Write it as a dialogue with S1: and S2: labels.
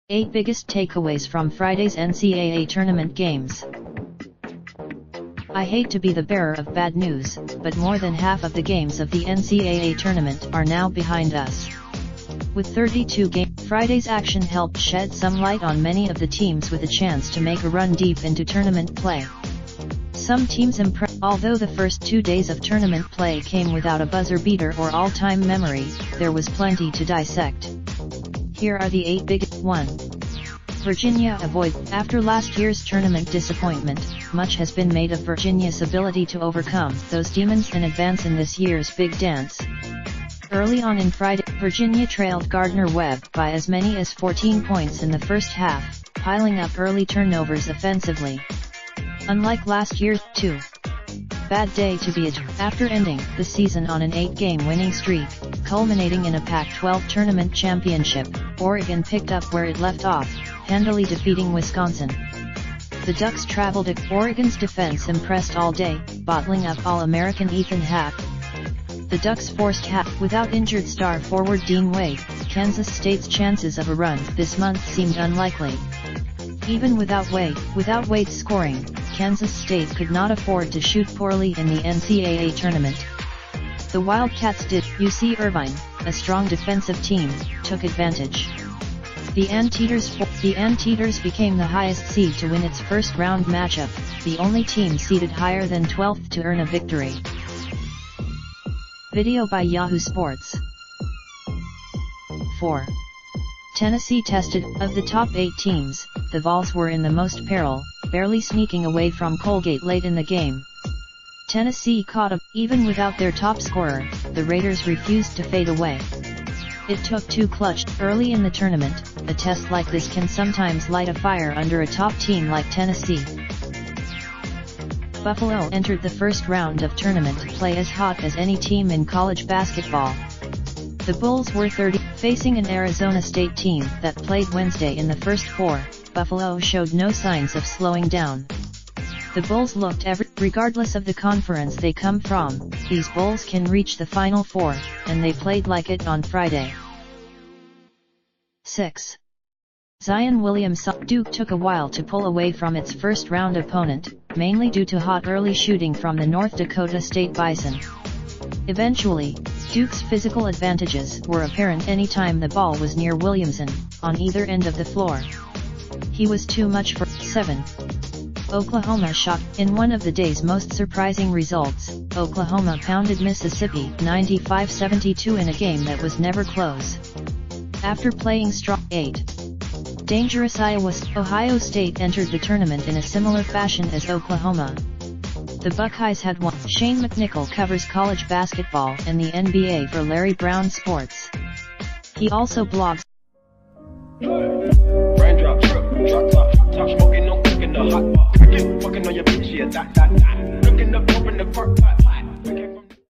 S1: Eight biggest takeaways from Friday's NCAA Tournament games. I hate to be the bearer of bad news, but more than half of the games of the NCAA Tournament are now behind us. With 32 games, Friday's action helped shed some light on many of the teams with a chance to make a run deep into tournament play. Some teams impressed, although the first 2 days of tournament play came without a buzzer beater or all-time memory, there was plenty to dissect. Here are the 8 biggest. 1. Virginia avoid. After last year's tournament disappointment, much has been made of Virginia's ability to overcome those demons and advance in this year's big dance. Early on in Friday, Virginia trailed Gardner-Webb by as many as 14 points in the first half, piling up early turnovers offensively. Unlike last year's 2. Bad day to be after ending the season on an 8-game winning streak, culminating in a Pac-12 tournament championship, Oregon picked up where it left off, handily defeating Wisconsin. The Ducks traveled at Oregon's defense impressed all day, bottling up All-American Ethan Happ. The Ducks forced Happ without injured star forward Dean Wade. Kansas State's chances of a run this month seemed unlikely. Even without Wade scoring, Kansas State could not afford to shoot poorly in the NCAA tournament. The Wildcats did. UC Irvine, a strong defensive team, took advantage. The Anteaters became the highest seed to win its first round matchup, the only team seeded higher than 12th to earn a victory. Video by Yahoo Sports. 4. Tennessee tested. Of the top 8 teams, the Vols were in the most peril, barely sneaking away from Colgate late in the game. Tennessee caught up. Even without their top scorer, the Raiders refused to fade away. It took 2 clutch early in the tournament. A test like this can sometimes light a fire under a top team like Tennessee. Buffalo entered the first round of tournament play as hot as any team in college basketball. The Bulls were 30, facing an Arizona State team that played Wednesday in the first 4. Buffalo showed no signs of slowing down. The Bulls looked regardless of the conference they come from, these Bulls can reach the Final Four, and they played like it on Friday. 6. Zion Williamson. Duke took a while to pull away from its first-round opponent, mainly due to hot early shooting from the North Dakota State Bison. Eventually, Duke's physical advantages were apparent anytime the ball was near Williamson, on either end of the floor. He was too much for. 7. Oklahoma shocked. In one of the day's most surprising results, Oklahoma pounded Mississippi 95-72 in a game that was never close. After playing strong. 8. Dangerous Ohio State entered the tournament in a similar fashion as Oklahoma. The Buckeyes had won. Shane McNichol covers college basketball and the NBA for Larry Brown Sports. He also blogs.
S2: Raindrop, drop top smoking, no cooking the hot pot. Fucking on your bitch, yeah, that. Looking up, open the park pot.